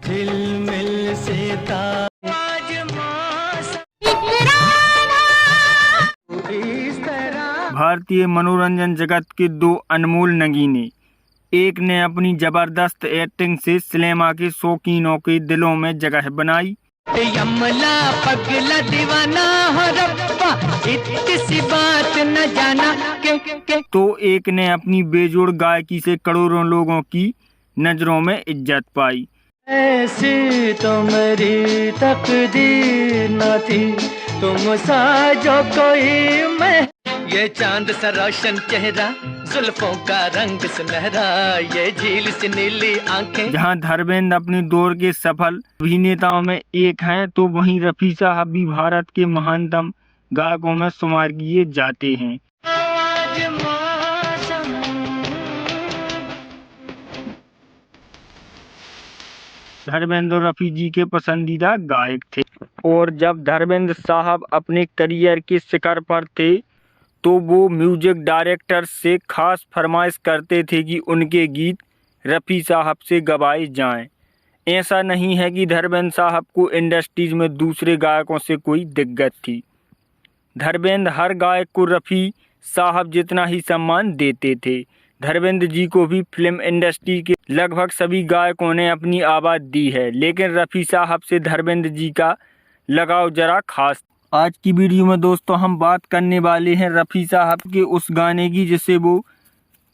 झिलमिल से भारतीय मनोरंजन जगत के दो अनमोल नगीने, एक ने अपनी जबरदस्त एक्टिंग से सिनेमा के शौकीनों के दिलों में जगह बनाई, यमला पगला दीवाना हो रब्बा, इतनी सी बात न जाना के। तो एक ने अपनी बेजोड़ गायकी से करोड़ों लोगों की नजरों में इज्जत पाई। ऐसी तो मेरी तकदीर न थी, तुम सा जो कोई मैं, ये चांद सा रोशन चेहरा, जुल्फों का रंग सुनहरा, ये झील सी नीली आंखें। जहां धर्मेंद्र अपने दौर के सफल अभिनेताओं में एक हैं, तो वहीं रफी साहब भी भारत के महानतम गायकों में शुमार किए जाते हैं। धर्मेंद्र रफी जी के पसंदीदा गायक थे, और जब धर्मेंद्र साहब अपने करियर के शिखर पर थे तो वो म्यूजिक डायरेक्टर से खास फरमाइश करते थे कि उनके गीत रफ़ी साहब से गवाए जाएं। ऐसा नहीं है कि धर्मेंद्र साहब को इंडस्ट्रीज में दूसरे गायकों से कोई दिक्कत थी। धर्मेंद्र हर गायक को रफ़ी साहब जितना ही सम्मान देते थे। धर्मेंद्र जी को भी फिल्म इंडस्ट्री के लगभग सभी गायकों ने अपनी आवाज़ दी है, लेकिन रफ़ी साहब से धर्मेंद्र जी का लगाव जरा खास। आज की वीडियो में दोस्तों हम बात करने वाले हैं रफ़ी साहब के उस गाने की जिसे वो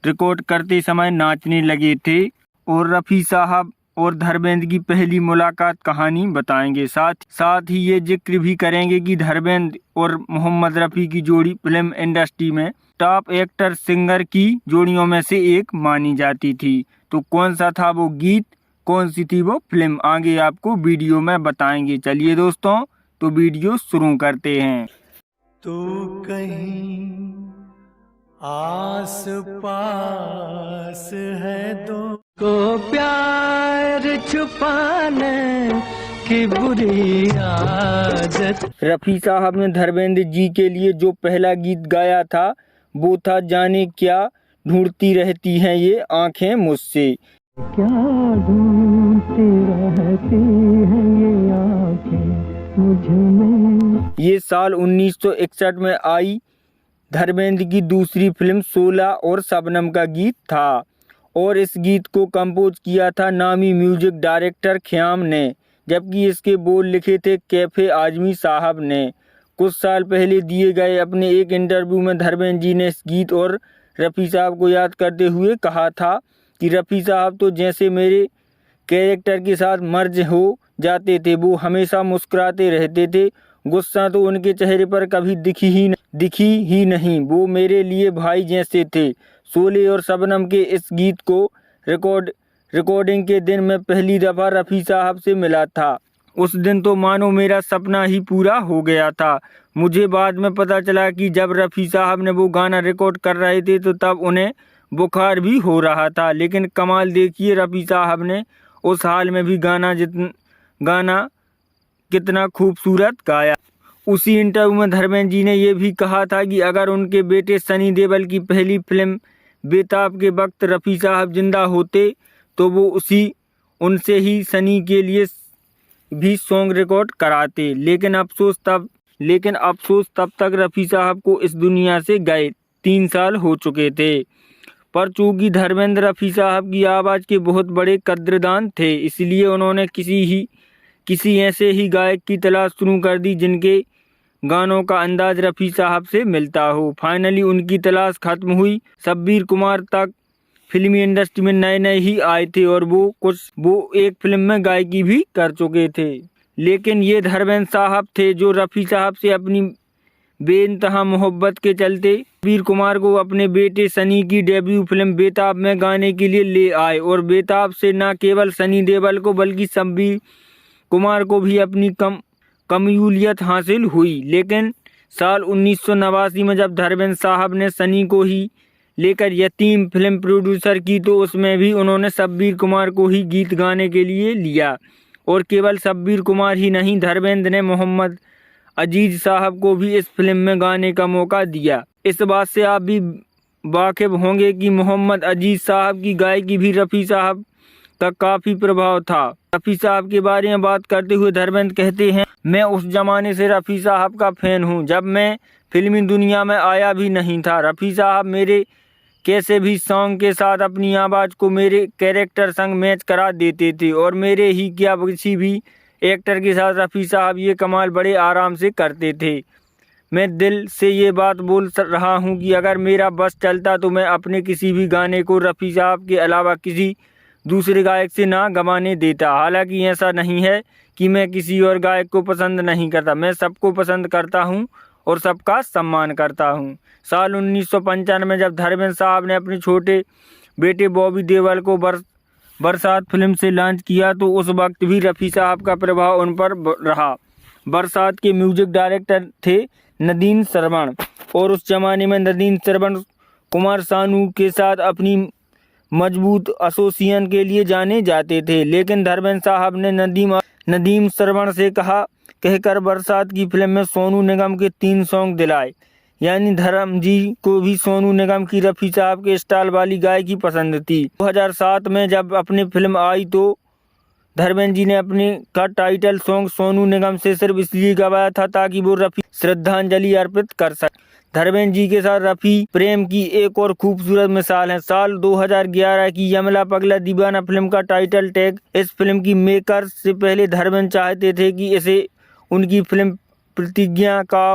रिकॉर्ड करते समय नाचने लगे थे, और रफ़ी साहब और धर्मेंद्र की पहली मुलाकात कहानी बताएंगे। साथ ही ये जिक्र भी करेंगे कि धर्मेंद्र और मोहम्मद रफ़ी की जोड़ी फिल्म इंडस्ट्री में टॉप एक्टर सिंगर की जोड़ियों में से एक मानी जाती थी। तो कौन सा था वो गीत, कौन सी थी वो फिल्म, आगे आपको वीडियो में बताएंगे। चलिए दोस्तों तो वीडियो शुरू करते हैं। तू कहीं आस पास है, दो को प्यार छुपाने की बुरी आदत। रफ़ी साहब ने धर्मेंद्र जी के लिए जो पहला गीत गाया था वो था जाने क्या ढूंढती रहती हैं ये आंखें मुझसे। क्या ढूंढती रहती हैं ये आंखें मुझ में। ये साल 1961 में आई धर्मेंद्र की दूसरी फिल्म 16 और शबनम का गीत था, और इस गीत को कंपोज किया था नामी म्यूजिक डायरेक्टर ख़याम ने, जबकि इसके बोल लिखे थे कैफे आजमी साहब ने। कुछ साल पहले दिए गए अपने एक इंटरव्यू में धर्मेंद्र जी ने इस गीत और रफ़ी साहब को याद करते हुए कहा था कि रफ़ी साहब तो जैसे मेरे कैरेक्टर के साथ मर्ज हो जाते थे, वो हमेशा मुस्कुराते रहते थे, गुस्सा तो उनके चेहरे पर कभी दिखी ही नहीं, वो मेरे लिए भाई जैसे थे। शोले और शबनम के इस गीत को रिकॉर्डिंग के दिन मैं पहली दफ़ा रफ़ी साहब से मिला था। उस दिन तो मानो मेरा सपना ही पूरा हो गया था। मुझे बाद में पता चला कि जब रफ़ी साहब ने वो गाना रिकॉर्ड कर रहे थे तो तब उन्हें बुखार भी हो रहा था, लेकिन कमाल देखिए रफ़ी साहब ने उस हाल में भी गाना कितना खूबसूरत गाया। उसी इंटरव्यू में धर्मेंद्र जी ने यह भी कहा था कि अगर उनके बेटे सनी देओल की पहली फिल्म बेताब के वक्त रफ़ी साहब जिंदा होते तो वो उनसे ही सनी के लिए भी सॉन्ग रिकॉर्ड कराते, लेकिन अफसोस तब तक रफ़ी साहब को इस दुनिया से गए 3 साल हो चुके थे। पर चूँकि धर्मेंद्र रफ़ी साहब की आवाज़ के बहुत बड़े कद्रदान थे, इसलिए उन्होंने किसी ऐसे ही गायक की तलाश शुरू कर दी जिनके गानों का अंदाज रफ़ी साहब से मिलता हो। फाइनली उनकी तलाश खत्म हुई। शब्बीर कुमार तक फिल्मी इंडस्ट्री में नए ही आए थे, और वो एक फिल्म में गायकी भी कर चुके थे, लेकिन ये धर्मेंद्र साहब थे जो रफ़ी साहब से अपनी बेइंतहा मोहब्बत के चलते शब्बीर कुमार को अपने बेटे सनी की डेब्यू फिल्म बेताब में गाने के लिए ले आए, और बेताब से न केवल सनी देओल को बल्कि शब्बीर कुमार को भी अपनी कमयूलियत हासिल हुई। लेकिन साल 1989 में जब धर्मेंद्र साहब ने सनी को ही लेकर यतीम फिल्म प्रोड्यूसर की, तो उसमें भी उन्होंने शब्बीर कुमार को ही गीत गाने के लिए लिया, और केवल शब्बीर कुमार ही नहीं, धर्मेंद्र ने मोहम्मद अजीज साहब को भी इस फिल्म में गाने का मौका दिया। इस बात से आप भी वाकिफ होंगे कि मोहम्मद अजीज साहब की गायकी भी रफ़ी साहब का काफ़ी प्रभाव था। रफ़ी साहब के बारे में बात करते हुए धर्मेंद्र कहते हैं, मैं उस जमाने से रफ़ी साहब का फ़ैन हूँ जब मैं फिल्मी दुनिया में आया भी नहीं था। रफ़ी साहब मेरे कैसे भी सॉन्ग के साथ अपनी आवाज़ को मेरे कैरेक्टर संग मैच करा देते थे और मेरे ही क्या किसी भी एक्टर के साथ रफ़ी साहब ये कमाल बड़े आराम से करते थे। मैं दिल से ये बात बोल रहा हूँ कि अगर मेरा बस चलता तो मैं अपने किसी भी गाने को रफ़ी साहब के अलावा किसी दूसरे गायक से ना गवाने देता। हालांकि ऐसा नहीं है कि मैं किसी और गायक को पसंद नहीं करता, मैं सबको पसंद करता हूँ और सबका सम्मान करता हूँ। साल 1995 में जब धर्मेंद्र साहब ने अपने छोटे बेटे बॉबी देओल को बरसात फिल्म से लॉन्च किया तो उस वक्त भी रफ़ी साहब का प्रभाव उन पर रहा। बरसात के म्यूजिक डायरेक्टर थे नदीम श्रवण और उस जमाने में नदीम श्रवण कुमार सानू के साथ अपनी मजबूत एसोसिएशन के लिए जाने जाते थे। लेकिन धर्मेंद्र साहब ने नदीम श्रवण से कहकर बरसात की फिल्म में सोनू निगम के 3 सॉन्ग दिलाए। यानी धर्म जी को भी सोनू निगम की रफ़ी साहब के स्टाइल वाली गायकी पसंद थी। 2007 में जब अपनी फिल्म आई तो धर्मेंद्र जी ने अपने का टाइटल सॉन्ग सोनू निगम से सिर्फ इसलिए गवाया था ताकि वो रफ़ी श्रद्धांजलि अर्पित कर सके। धर्मेंद्र जी के साथ रफ़ी प्रेम की एक और खूबसूरत मिसाल है साल 2011 की यमला पगला दीवाना फिल्म का टाइटल टैग। इस फिल्म की मेकर्स से पहले धर्मेंद्र चाहते थे कि इसे उनकी फिल्म प्रतिज्ञा का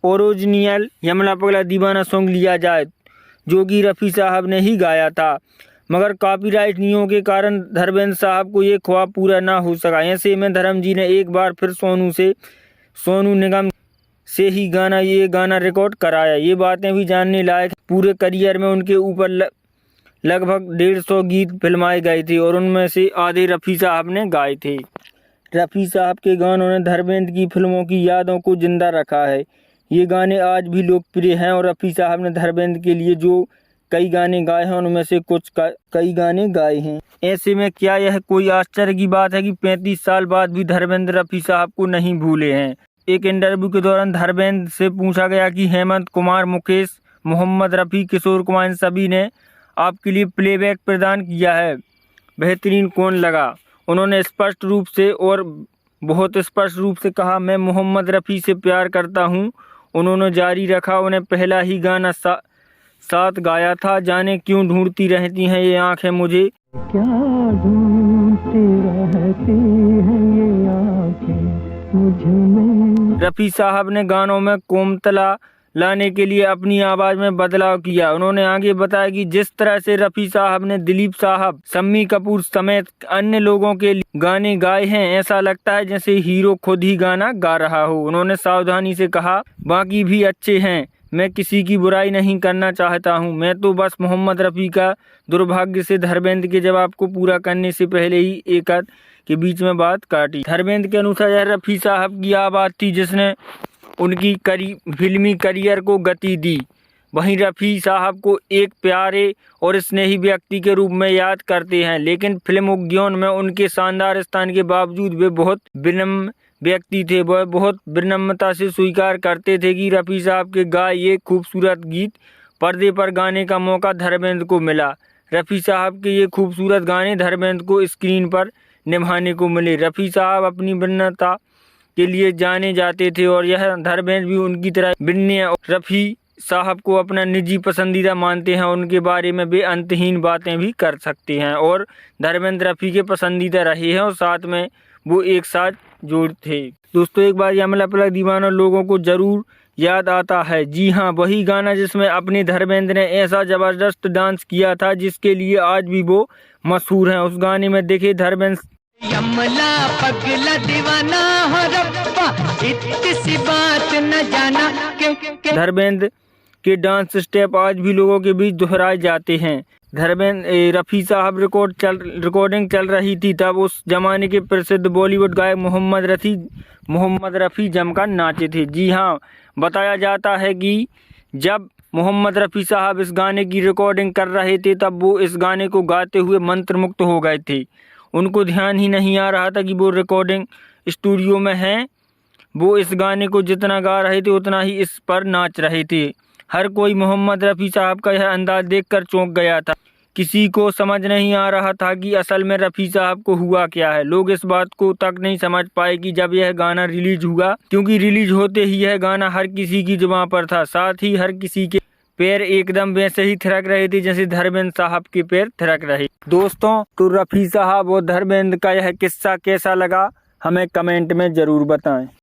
ओरिजिनल यमला पगला दीवाना सॉन्ग लिया जाए जो कि रफ़ी साहब ने ही गाया था, मगर कॉपीराइट नियमों के कारण धर्मेंद्र साहब को ये ख्वाब पूरा ना हो सका। ऐसे में धर्म जी ने एक बार फिर सोनू निगम से ही ये गाना रिकॉर्ड कराया। ये बातें भी जानने लायक। पूरे करियर में उनके ऊपर लगभग 150 गीत फिल्माए गए थे और उनमें से आधे रफ़ी साहब ने गाए थे। रफ़ी साहब के गानों ने धर्मेंद्र की फिल्मों की यादों को जिंदा रखा है। ये गाने आज भी लोकप्रिय हैं और रफ़ी साहब ने धर्मेंद्र के लिए जो कई गाने गाए हैं उनमें से कुछ कई गाने गाए हैं। ऐसे में क्या यह कोई आश्चर्य की बात है कि 35 साल बाद भी धर्मेंद्र रफ़ी साहब को नहीं भूले हैं। एक इंटरव्यू के दौरान धर्मेंद्र से पूछा गया कि हेमंत कुमार, मुकेश, मोहम्मद रफ़ी, किशोर कुमार इन सभी ने आपके लिए प्लेबैक प्रदान किया है, बेहतरीन कौन लगा? उन्होंने स्पष्ट रूप से और बहुत स्पष्ट रूप से कहा, मैं मोहम्मद रफ़ी से प्यार करता हूँ। उन्होंने जारी रखा, उन्हें पहला ही गाना साथ गाया था, जाने क्यों ढूंढती रहती हैं ये आंखें मुझे, क्या ढूंढती रहती हैं ये आंखें मुझ में। रफ़ी साहब ने गानों में कोमलता लाने के लिए अपनी आवाज़ में बदलाव किया। उन्होंने आगे बताया कि जिस तरह से रफ़ी साहब ने दिलीप साहब, शम्मी कपूर समेत अन्य लोगों के गाने गाए हैं, ऐसा लगता है जैसे हीरो खुद ही गाना गा रहा हो। उन्होंने सावधानी से कहा, बाकी भी अच्छे हैं, मैं किसी की बुराई नहीं करना चाहता हूं। मैं तो बस मोहम्मद रफ़ी का दुर्भाग्य से धर्मेंद्र के जवाब को पूरा करने से पहले ही एक के बीच में बात काटी। धर्मेंद्र के अनुसार यह रफ़ी साहब की आवाज़ थी जिसने उनकी फिल्मी करियर को गति दी। वहीं रफ़ी साहब को एक प्यारे और स्नेही व्यक्ति के रूप में याद करते हैं, लेकिन फिल्म उद्योग में उनके शानदार स्थान के बावजूद वे बहुत विनम्र व्यक्ति थे। वह बहुत विनम्रता से स्वीकार करते थे कि रफ़ी साहब के गाए ये खूबसूरत गीत पर्दे पर गाने का मौका धर्मेंद्र को मिला। रफ़ी साहब के ये खूबसूरत गाने धर्मेंद्र को स्क्रीन पर निभाने को मिले। रफ़ी साहब अपनी विनम्रता के लिए जाने जाते थे और यह धर्मेंद्र भी उनकी तरह विनम्र। रफ़ी साहब को अपना निजी पसंदीदा मानते हैं, उनके बारे में वे अंतहीन बातें भी कर सकते हैं और धर्मेंद्र रफ़ी के पसंदीदा रहे हैं और साथ में वो एक साथ जोड़ थे। दोस्तों, एक बार यमला पगला दीवाना लोगों को जरूर याद आता है। जी हाँ, वही गाना जिसमें अपने धर्मेंद्र ने ऐसा जबरदस्त डांस किया था जिसके लिए आज भी वो मशहूर हैं। उस गाने में देखे धर्मेंद्र, यमला पगला दीवाना हो रब्बा, इतनी सी बात न जाना के। धर्मेंद्र के डांस स्टेप आज भी लोगों के बीच दोहराए जाते हैं। रफ़ी साहब रिकॉर्डिंग चल रही थी तब उस जमाने के प्रसिद्ध बॉलीवुड गायक मोहम्मद रफ़ी जमकर नाचे थे। जी हाँ, बताया जाता है कि जब मोहम्मद रफ़ी साहब इस गाने की रिकॉर्डिंग कर रहे थे तब वो इस गाने को गाते हुए मंत्रमुग्ध हो गए थे। उनको ध्यान ही नहीं आ रहा था कि वो रिकॉर्डिंग स्टूडियो में हैं। वो इस गाने को जितना गा रहे थे उतना ही इस पर नाच रहे थे। हर कोई मोहम्मद रफ़ी साहब का यह अंदाज देखकर चौंक गया था। किसी को समझ नहीं आ रहा था कि असल में रफ़ी साहब को हुआ क्या है। लोग इस बात को तक नहीं समझ पाए कि जब यह गाना रिलीज हुआ, क्योंकि रिलीज होते ही यह गाना हर किसी की जुबान पर था। साथ ही हर किसी के पैर एकदम वैसे ही थिरक रहे थे जैसे धर्मेंद्र साहब के पैर थिरक रहे। दोस्तों, तो रफ़ी साहब और धर्मेंद्र का यह किस्सा कैसा लगा हमें कमेंट में ज़रूर बताएं।